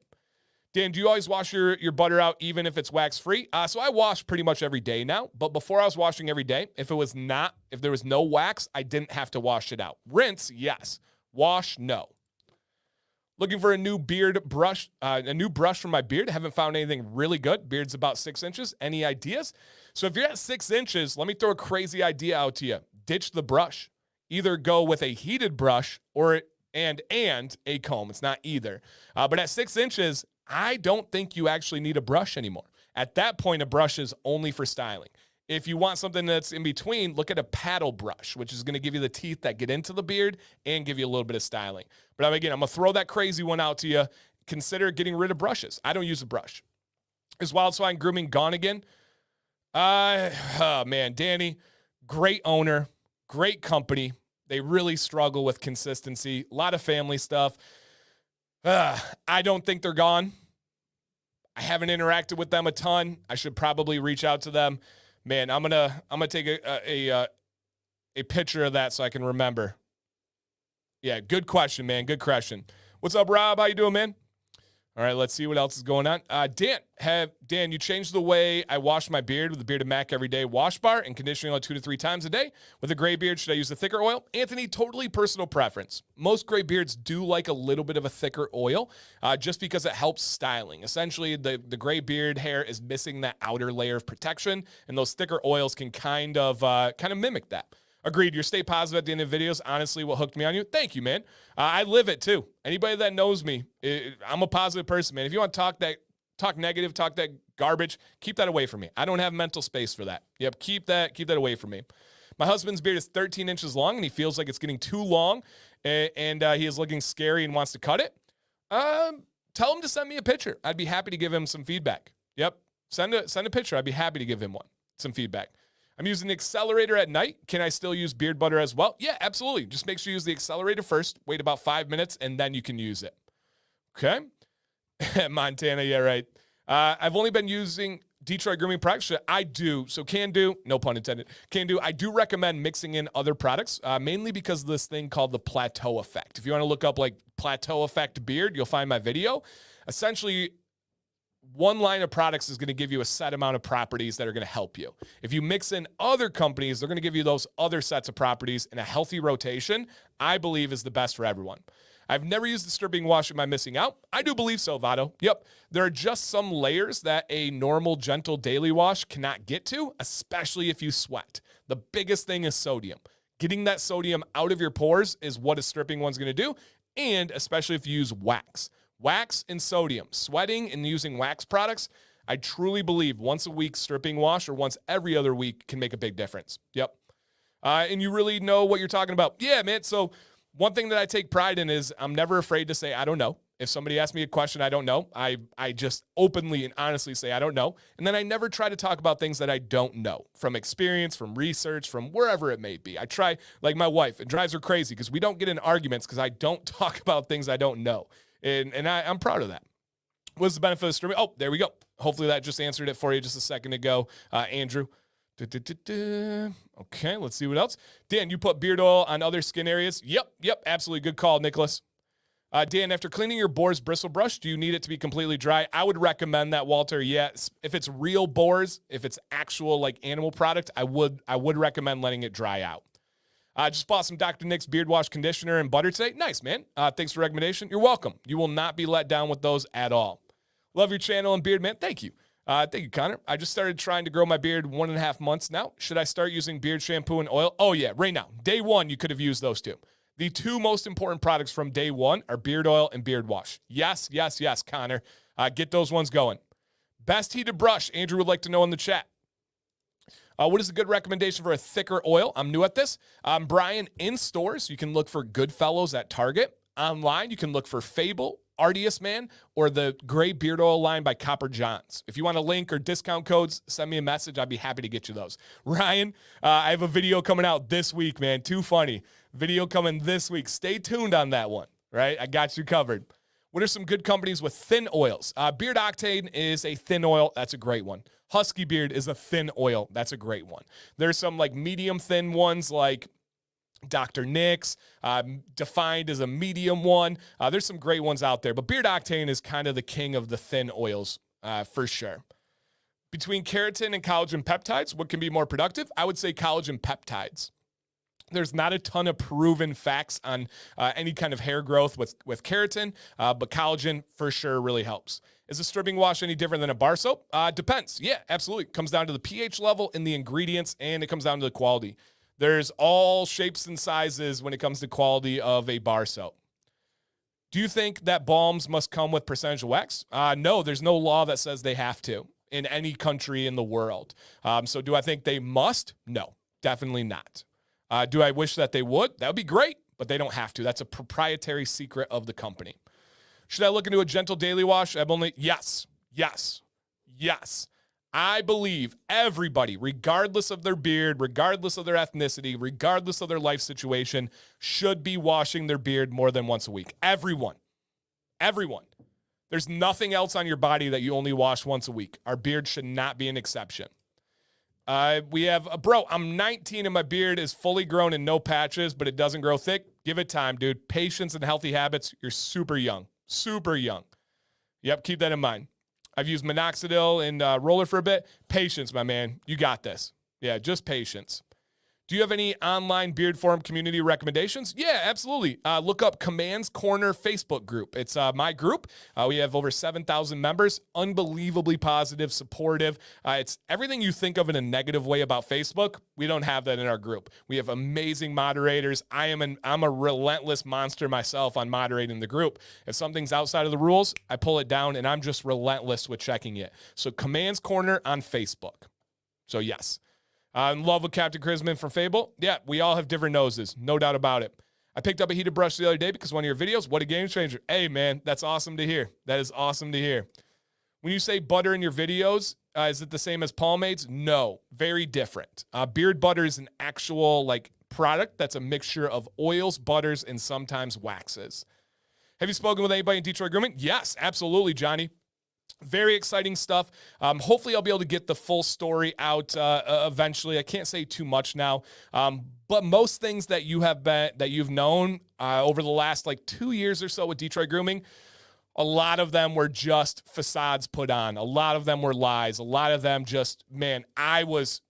Dan, do you always wash your butter out even if it's wax-free? So I wash pretty much every day now, but before I was washing every day, if there was no wax, I didn't have to wash it out. Rinse, yes. Wash, no. Looking for a new brush for my beard. Haven't found anything really good. Beard's about 6 inches. Any ideas? So if you're at 6 inches, let me throw a crazy idea out to you. Ditch the brush. Either go with a heated brush and a comb. It's not either. But at 6 inches, I don't think you actually need a brush anymore. At that point, a brush is only for styling. If you want something that's in between, look at a paddle brush, which is going to give you the teeth that get into the beard and give you a little bit of styling. But again, I'm going to throw that crazy one out to you. Consider getting rid of brushes. I don't use a brush. Is Wild Swine Grooming gone again? Oh man, Danny, great owner, great company. They really struggle with consistency. A lot of family stuff. I don't think they're gone. I haven't interacted with them a ton. I should probably reach out to them. Man, I'm gonna take a picture of that so I can remember. Yeah, good question, man. Good question. What's up, Rob? How you doing, man? All right, let's see what else is going on. Dan, you changed the way I wash my beard with the Bearded Mac Everyday Wash Bar and conditioning oil 2 to 3 times a day. With a gray beard, should I use the thicker oil? Anthony, totally personal preference. Most gray beards do like a little bit of a thicker oil just because it helps styling. Essentially, the gray beard hair is missing that outer layer of protection, and those thicker oils can kind of mimic that. Agreed. Your stay positive at the end of videos. Honestly, what hooked me on you. Thank you, man. I live it too. Anybody that knows me, I'm a positive person, man. If you want to talk negative, talk that garbage, keep that away from me. I don't have mental space for that. Yep, keep that away from me. My husband's beard is 13 inches long, and he feels like it's getting too long, and he is looking scary and wants to cut it. Tell him to send me a picture. I'd be happy to give him some feedback. Yep, send a picture. I'd be happy to give him some feedback. I'm using the accelerator at night. Can I still use beard butter as well? Yeah, absolutely. Just make sure you use the accelerator first. Wait about 5 minutes, and then you can use it. Okay? Montana, yeah, right. I've only been using Detroit grooming products. I do. So can do, no pun intended, can do. I do recommend mixing in other products, mainly because of this thing called the plateau effect. If you want to look up like plateau effect beard, you'll find my video. Essentially, one line of products is going to give you a set amount of properties that are going to help you. If you mix in other companies, they're going to give you those other sets of properties, and a healthy rotation, I believe, is the best for everyone. I've never used the stripping wash. Am I missing out? I do believe so, Vado. Yep. There are just some layers that a normal, gentle daily wash cannot get to, especially if you sweat. The biggest thing is sodium. Getting that sodium out of your pores is what a stripping one's going to do, and especially if you use wax. Wax and sodium, sweating and using wax products, I truly believe once a week stripping wash or once every other week can make a big difference. Yep. And you really know what you're talking about. Yeah, man. So one thing that I take pride in is I'm never afraid to say, I don't know. If somebody asks me a question I don't know, I just openly and honestly say I don't know. And then I never try to talk about things that I don't know from experience, from research, from wherever it may be. I try, like my wife, it drives her crazy because we don't get in arguments because I don't talk about things I don't know. And I'm proud of that. What's the benefit of streaming? Oh, there we go. Hopefully that just answered it for you just a second ago, Andrew. Okay, let's see what else. Dan, you put beard oil on other skin areas? Yep, absolutely. Good call, Nicholas. Dan, after cleaning your boar's bristle brush, do you need it to be completely dry? I would recommend that, Walter. Yes, if it's real boars, if it's actual like animal product, I would recommend letting it dry out. Just bought some Dr. Nick's beard wash conditioner and butter today. Nice, man. Thanks for the recommendation. You're welcome. You will not be let down with those at all. Love your channel and beard, man. Thank you. Thank you, Connor. I just started trying to grow my beard 1.5 months now. Should I start using beard shampoo and oil? Oh, yeah, right now. Day one, you could have used those two. The two most important products from day one are beard oil and beard wash. Yes, Connor. Get those ones going. Best heated brush, Andrew would like to know in the chat. What is a good recommendation for a thicker oil? I'm new at this. Brian, in stores, you can look for Goodfellows at Target. Online, you can look for Fable, Ardius Man, or the gray beard oil line by Copper Johns. If you want a link or discount codes, send me a message. I'd be happy to get you those. Ryan, I have a video coming out this week, man. Too funny. Video coming this week. Stay tuned on that one, right? I got you covered. What are some good companies with thin oils? Beard Octane is a thin oil. That's a great one. Husky Beard is a thin oil. That's a great one. There's some like medium thin ones like Dr. Nick's, defined as a medium one. There's some great ones out there, but Beard Octane is kind of the king of the thin oils for sure. Between keratin and collagen peptides, what can be more productive? I would say collagen peptides. There's not a ton of proven facts on any kind of hair growth with keratin, but collagen for sure really helps. Is a stripping wash any different than a bar soap? Depends. Yeah, absolutely. It comes down to the pH level and the ingredients, and it comes down to the quality. There's all shapes and sizes when it comes to quality of a bar soap. Do you think that balms must come with percentage of wax? No, there's no law that says they have to in any country in the world. So do I think they must? No, definitely not. Do I wish that they would? That would be great, but they don't have to. That's a proprietary secret of the company. Should I look into a gentle daily wash? Yes. I believe everybody, regardless of their beard, regardless of their ethnicity, regardless of their life situation, should be washing their beard more than once a week. Everyone. There's nothing else on your body that you only wash once a week. Our beard should not be an exception. We have, I'm 19 and my beard is fully grown and no patches, but it doesn't grow thick. Give it time, dude. Patience and healthy habits. You're super young. Yep, keep that in mind. I've used minoxidil and roller for a bit. Patience, my man. You got this. Yeah, just patience. Do you have any online beard forum community recommendations? Yeah, absolutely. Look up Commands Corner Facebook group. It's my group. We have over 7,000 members. Unbelievably positive, supportive. It's everything you think of in a negative way about Facebook. We don't have that in our group. We have amazing moderators. I'm a relentless monster myself on moderating the group. If something's outside of the rules, I pull it down, and I'm just relentless with checking it. So Commands Corner on Facebook. So yes. In love with Captain Charisma from Fable. Yeah, we all have different noses. No doubt about it. I picked up a heated brush the other day because one of your videos, what a game changer. Hey, man, that's awesome to hear. That is awesome to hear. When you say butter in your videos, is it the same as pomades? No, very different. Beard butter is an actual product that's a mixture of oils, butters, and sometimes waxes. Have you spoken with anybody in Detroit Grooming? Yes, absolutely, Johnny. Very exciting stuff. Hopefully I'll be able to get the full story out eventually. I can't say too much now. But most things that you've known over the last 2 years or so with Detroit Grooming, a lot of them were just facades put on. A lot of them were lies. A lot of them just, I was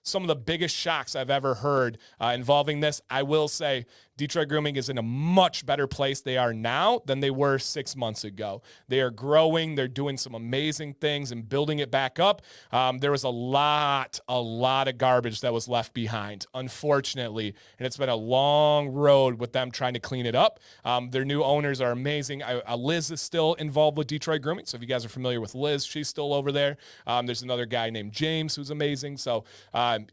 some of the biggest shocks I've ever heard involving this. I will say Detroit Grooming is in a much better place they are now than they were 6 months ago. They are growing. They're doing some amazing things and building it back up. There was a lot of garbage that was left behind, unfortunately, and it's been a long road with them trying to clean it up. Their new owners are amazing. Liz is still involved with Detroit Grooming, so if you guys are familiar with Liz, she's still over there. There's another guy named James who's amazing. So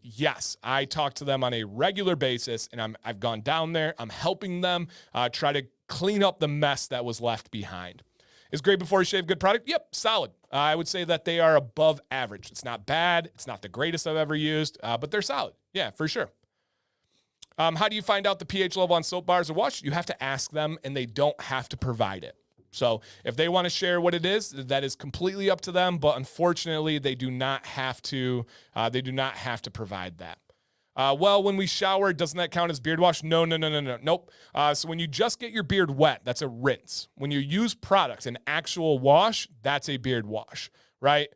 yes, I talk to them on a regular basis, and I've gone down there. I'm helping them try to clean up the mess that was left behind. Is great before you shave good product? Yep, solid. I would say that they are above average. It's not bad. It's not the greatest I've ever used, but they're solid. Yeah, for sure. How do you find out the pH level on soap bars or wash? You have to ask them, and they don't have to provide it. So if they want to share what it is, that is completely up to them. But unfortunately, they do not have to. They do not have to provide that. Well, when we shower, doesn't that count as beard wash? No. Nope. So when you just get your beard wet, that's a rinse. When you use products, an actual wash, that's a beard wash, right?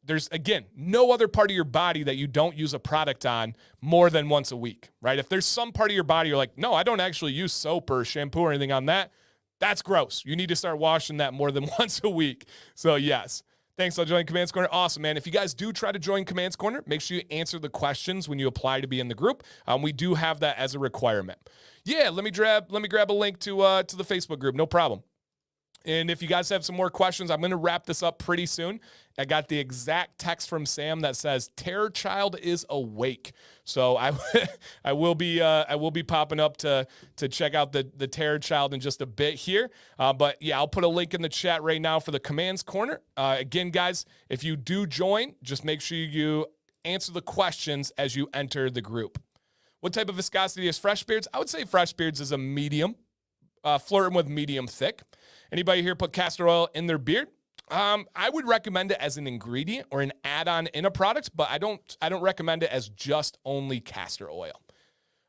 There's, again, no other part of your body that you don't use a product on more than once a week, right? If there's some part of your body you're like, no, I don't actually use soap or shampoo or anything on that, that's gross. You need to start washing that more than once a week. So yes. Thanks. I'll join Command's Corner. Awesome, man. If you guys do try to join Command's Corner, make sure you answer the questions when you apply to be in the group. We do have that as a requirement. Yeah, let me grab a link to the Facebook group. No problem. And if you guys have some more questions, I'm going to wrap this up pretty soon. I got the exact text from Sam that says Terror Child is awake. So I will be popping up to check out the Terror Child in just a bit here. But yeah, I'll put a link in the chat right now for the Commands Corner. Again, guys, if you do join, just make sure you answer the questions as you enter the group. What type of viscosity is Fresh Beards? I would say Fresh Beards is a medium, flirting with medium thick. Anybody here put castor oil in their beard? I would recommend it as an ingredient or an add-on in a product, but I don't recommend it as just only castor oil.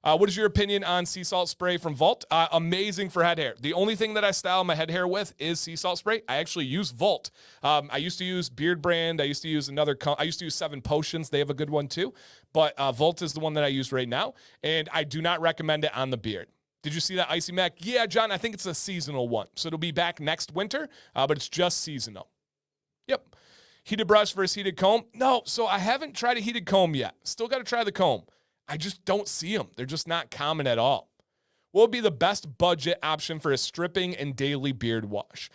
What is your opinion on sea salt spray from Volt? Amazing for head hair. The only thing that I style my head hair with is sea salt spray. I actually use Volt. I used to use Beard Brand. I used to use I used to use 7 Potions. They have a good one too. But Volt is the one that I use right now, and I do not recommend it on the beard. Did you see that Icy Mac? Yeah, John, I think it's a seasonal one. So it'll be back next winter, but it's just seasonal. Yep. Heated brush versus heated comb? No, so I haven't tried a heated comb yet. Still got to try the comb. I just don't see them. They're just not common at all. What would be the best budget option for a stripping and daily beard wash?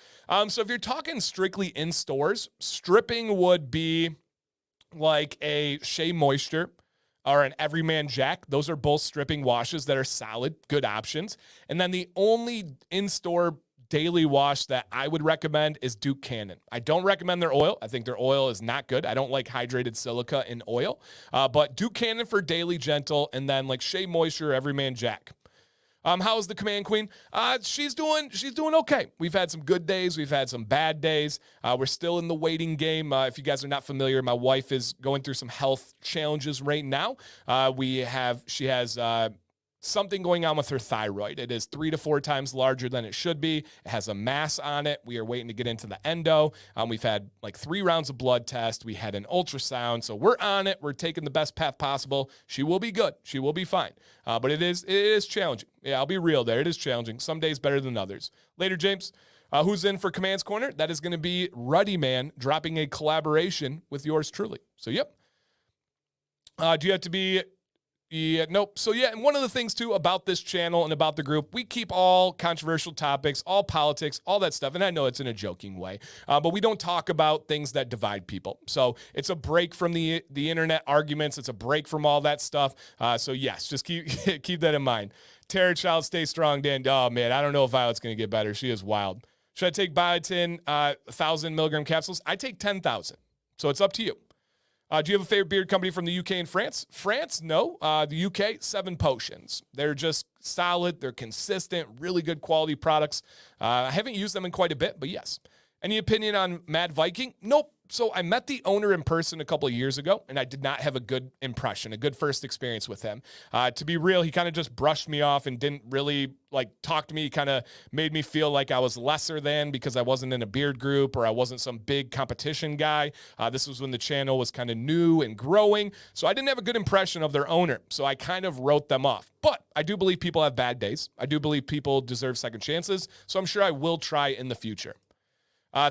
So if you're talking strictly in stores, stripping would be like a Shea Moisture or an Everyman Jack. Those are both stripping washes that are solid, good options. And then the only in-store daily wash that I would recommend is Duke Cannon. I don't recommend their oil. I think their oil is not good. I don't like hydrated silica in oil. But Duke Cannon for daily gentle, and then like Shea Moisture, Everyman Jack. How's the Command Queen? She's doing okay. We've had some good days. We've had some bad days. We're still in the waiting game. If you guys are not familiar, my wife is going through some health challenges right now. She has something going on with her thyroid. It is 3 to 4 times larger than it should be. It has a mass on it. We are waiting to get into the endo. We've had like 3 rounds of blood tests. We had an ultrasound. So we're on it. We're taking the best path possible. She will be good. She will be fine. But it is challenging. Yeah, I'll be real there. It is challenging. Some days better than others. Later, James. Who's in for Command's Corner? That is going to be Ruddy Man dropping a collaboration with yours truly. So, yep. Do you have to be... Yeah, nope. So yeah, and one of the things too about this channel and about the group, we keep all controversial topics, all politics, all that stuff. And I know it's in a joking way, but we don't talk about things that divide people. So it's a break from the internet arguments. It's a break from all that stuff. So yes, just keep that in mind. Terror Child, stay strong, Dan. Oh man, I don't know if Violet's going to get better. She is wild. Should I take Biotin 1,000 milligram capsules? I take 10,000. So it's up to you. Do you have a favorite beard company from the UK and France? France, no. The UK, 7 Potions. They're just solid. They're consistent, really good quality products. I haven't used them in quite a bit, but yes. Any opinion on Mad Viking? Nope. So I met the owner in person a couple of years ago, and I did not have a good impression, a good first experience with him. To be real, he kind of just brushed me off and didn't really talk to me. He kind of made me feel like I was lesser than because I wasn't in a beard group or I wasn't some big competition guy. This was when the channel was kind of new and growing. So I didn't have a good impression of their owner. So I kind of wrote them off. But I do believe people have bad days. I do believe people deserve second chances. So I'm sure I will try in the future.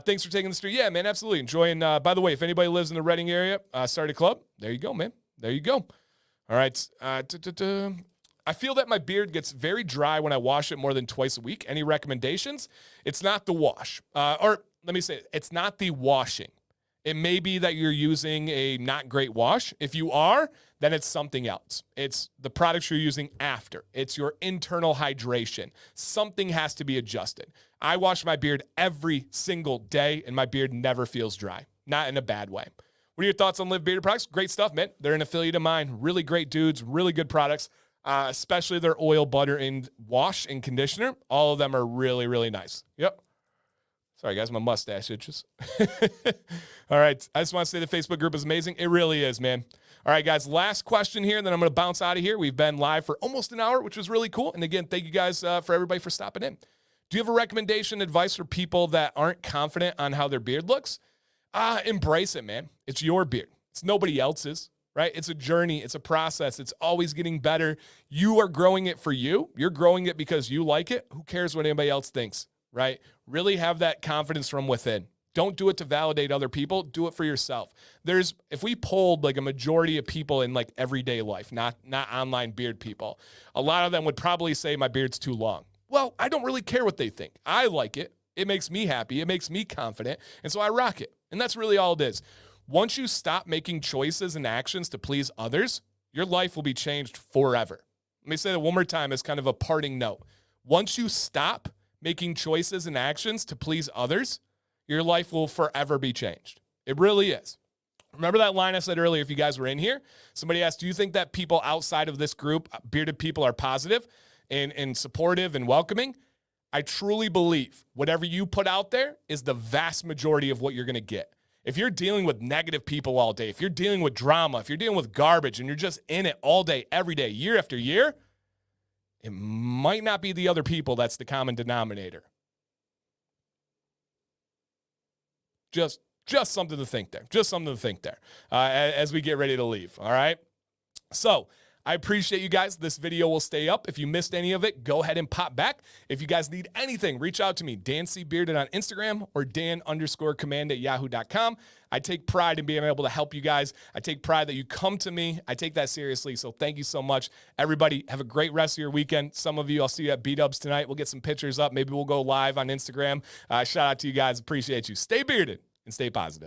Thanks for taking the street. Yeah, man, absolutely. Enjoying, by the way, if anybody lives in the Reading area, start a club. There you go, man. There you go. All right. I feel that my beard gets very dry when I wash it more than twice a week. Any recommendations? It's not the wash. Or let me say, it's not the washing. It may be that you're using a not great wash. If you are, then it's something else. It's the products you're using after. It's your internal hydration. Something has to be adjusted. I wash my beard every single day, and my beard never feels dry, not in a bad way. What are your thoughts on Live Bearded products? Great stuff, man. They're an affiliate of mine. Really great dudes, really good products, especially their oil, butter, and wash and conditioner. All of them are really, really nice. Yep. Sorry, guys, my mustache itches. All right, I just want to say the Facebook group is amazing. It really is, man. All right, guys, last question here, and then I'm going to bounce out of here. We've been live for almost an hour, which was really cool. And again, thank you guys for everybody for stopping in. Do you have a recommendation, advice for people that aren't confident on how their beard looks? Embrace it, man. It's your beard. It's nobody else's, right? It's a journey. It's a process. It's always getting better. You are growing it for you. You're growing it because you like it. Who cares what anybody else thinks? Right? Really have that confidence from within. Don't do it to validate other people. Do it for yourself. If we polled like a majority of people in like everyday life, not online beard people, a lot of them would probably say my beard's too long. Well, I don't really care what they think. I like it. It makes me happy. It makes me confident. And so I rock it. And that's really all it is. Once you stop making choices and actions to please others, your life will be changed forever. Let me say that one more time as kind of a parting note. Once you stop making choices and actions to please others, your life will forever be changed. It really is. Remember that line I said earlier, if you guys were in here, somebody asked, do you think that people outside of this group, bearded people, are positive and supportive and welcoming? I truly believe whatever you put out there is the vast majority of what you're going to get. If you're dealing with negative people all day, if you're dealing with drama, if you're dealing with garbage and you're just in it all day, every day, year after year, it might not be the other people that's the common denominator. Just something to think there. Just something to think there as we get ready to leave, all right? So I appreciate you guys. This video will stay up. If you missed any of it, go ahead and pop back. If you guys need anything, reach out to me, Dan C. Bearded on Instagram or Dan_command@yahoo.com. I take pride in being able to help you guys. I take pride that you come to me. I take that seriously. So thank you so much. Everybody, have a great rest of your weekend. Some of you, I'll see you at B-Dubs tonight. We'll get some pictures up. Maybe we'll go live on Instagram. Shout out to you guys. Appreciate you. Stay bearded and stay positive.